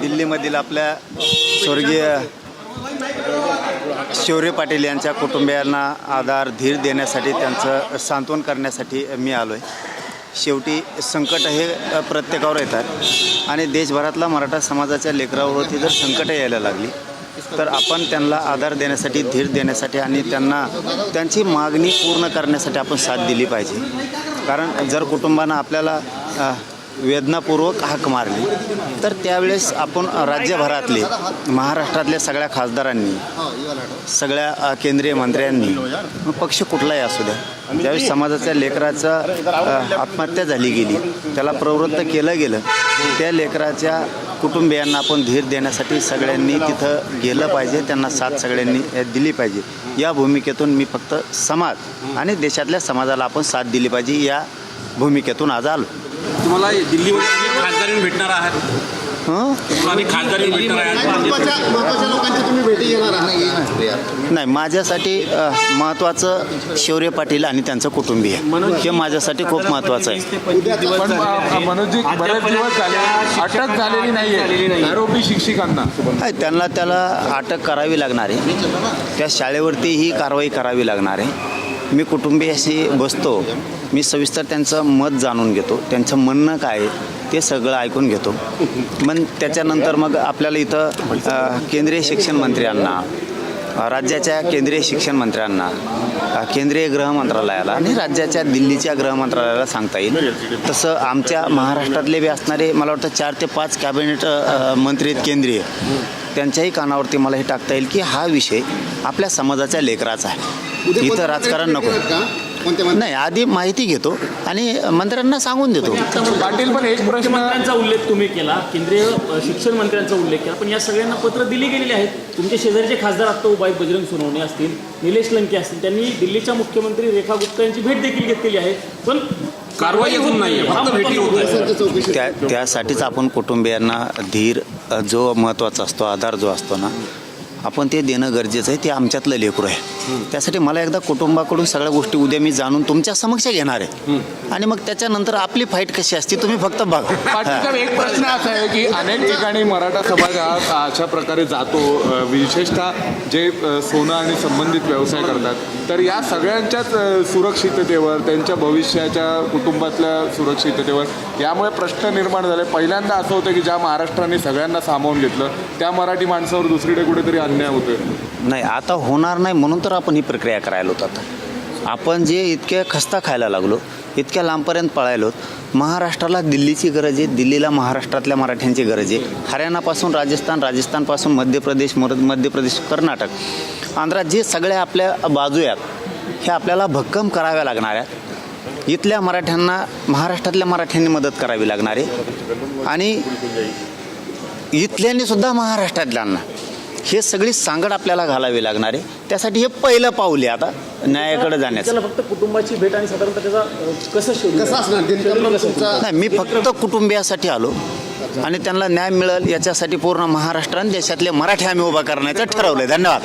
दिल्लीमधील आपल्या स्वर्गीय शौर्य पाटील यांच्या कुटुंबियांना आधार धीर देण्यासाठी त्यांचं सांत्वन करण्यासाठी मी आलो आहे. शेवटी संकट हे प्रत्येकावर येतात आणि देशभरातला मराठा समाजाच्या लेकरावरती जर संकट यायला लागली तर आपण त्यांना आधार देण्यासाठी धीर देण्यासाठी आणि त्यांना त्यांची मागणी पूर्ण करण्यासाठी आपण साथ दिली पाहिजे. कारण जर कुटुंबानं आपल्याला वेदनापूर्वक हाक मारली तर त्यावेळेस आपण राज्यभरातले महाराष्ट्रातल्या सगळ्या खासदारांनी सगळ्या केंद्रीय मंत्र्यांनी पक्ष कुठलाही असू द्या ज्यावेळेस समाजाच्या लेकराचं आत्महत्या झाली गेली त्याला प्रवृत्त केलं गेलं त्या लेकराच्या कुटुंबियांना आपण धीर देण्यासाठी सगळ्यांनी तिथं गेलं पाहिजे. त्यांना साथ सगळ्यांनी दिली पाहिजे. या भूमिकेतून मी फक्त समाज आणि देशातल्या समाजाला आपण साथ दिली पाहिजे या भूमिकेतून आज आलो. तुम्हाला दिल्लीमध्ये खासदारी भेटणार आहात? खासदारी भेटणार महत्त्वाच्या लोकांची तुम्ही भेटी घेणार आहात? नाही, माझ्यासाठी महत्त्वाचं शौर्य पाटील आणि त्यांचं कुटुंबीय हे माझ्यासाठी खूप महत्त्वाचं आहे. पण मनोजी बरेच दिवस झाले अटक झालेली नाही आरोपी शिक्षकांना त्याला अटक करावी लागणार आहे. त्या शाळेवरती ही कारवाई करावी लागणार आहे. मी कुटुंबियाशी बसतो, मी सविस्तर त्यांचं मत जाणून घेतो, त्यांचं म्हणणं काय आहे ते सगळं ऐकून घेतो. मग त्याच्यानंतर मग आपल्याला इथं केंद्रीय शिक्षण मंत्र्यांना, राज्याच्या केंद्रीय शिक्षण मंत्र्यांना, केंद्रीय गृह मंत्रालयाला आणि राज्याच्या दिल्लीच्या गृह मंत्रालयाला सांगता येईल. तसं आमच्या महाराष्ट्रातले बी असणारे मला वाटतं 4 ते 5 कॅबिनेट मंत्री आहेत केंद्रीय, त्यांच्याही कानावरती मला हे टाकता येईल की हा विषय आपल्या समाजाच्या लेकराचा आहे. इथं राजकारण नको. नाही, आधी माहिती घेतो आणि मंत्र्यांना सांगून देतो. पाटील पण एक मुख्यमंत्र्यांचा उल्लेख तुम्ही केला, केंद्रीय शिक्षण मंत्र्यांचा उल्लेख केला, पण या सगळ्यांना पत्र दिली गेलेली आहेत. तुमचे शेजारचे खासदार आत्ता उभा आहेत, बजरंग सोनवणे असतील, निलेश लंके असतील, त्यांनी दिल्लीच्या मुख्यमंत्री रेखा गुप्ता यांची भेट देखील घेतलेली आहे. पण कारवाई अजून नाही, फक्त भेटी होत आहेत. त्यासाठीच आपण कुटुंबियांना धीर जो महत्त्वाचा असतो, आधार जो असतो ना, आपण ते देणं गरजेचं आहे. ते आमच्यातलं लेकरू आहे. त्यासाठी मला एकदा कुटुंबाकडून सगळ्या गोष्टी उद्या मी जाणून तुमच्या समक्ष घेणार आहे आणि मग त्याच्यानंतर आपली फाईट कशी असते तुम्ही फक्त बघा. पाटील, एक प्रश्न असा आहे की अनेक ठिकाणी मराठा समाज हा अशा प्रकारे जातो, विशेषतः जे सोनं आणि संबंधित व्यवसाय करतात, तर या सगळ्यांच्याच सुरक्षिततेवर, त्यांच्या भविष्याच्या कुटुंबातल्या सुरक्षिततेवर यामुळे प्रश्न निर्माण झाले. पहिल्यांदा असं होतं की ज्या महाराष्ट्राने सगळ्यांना सामावून घेतलं त्या मराठी माणसावर दुसरीकडे कुठेतरी अन्याय होतोय. नाही, आता होणार नाही म्हणून तर आपण ही प्रक्रिया करायला होतो. आता आपण जे इतक्या खस्ता खायला लागलो, इतक्या लांबपर्यंत पळायलो, महाराष्ट्राला दिल्लीची गरज आहे, दिल्लीला महाराष्ट्रातल्या मराठ्यांची गरज आहे. हरियाणापासून राजस्थान, राजस्थानपासून मध्य प्रदेश कर्नाटक, आंध्रात जे सगळ्या आपल्या बाजू आहेत हे आपल्याला भक्कम कराव्या लागणार आहेत. इथल्या मराठ्यांना महाराष्ट्रातल्या मराठ्यांनी मदत करावी लागणार आहे आणि इथल्यांनी सुद्धा महाराष्ट्रातल्यांना हे सगळी सांगड आपल्याला घालावी लागणार आहे. त्यासाठी हे पहिलं पाऊल आहे आता न्यायाकडे जाण्याचं. त्याला फक्त कुटुंबाची भेट आणि साधारणतः त्याचा कसं असणार? नाही, मी फक्त कुटुंबियासाठी आलो आणि त्यांना न्याय मिळेल याच्यासाठी पूर्ण महाराष्ट्र आणि देशातले मराठी आम्ही उभा करण्याचं ठरवलं आहे. धन्यवाद.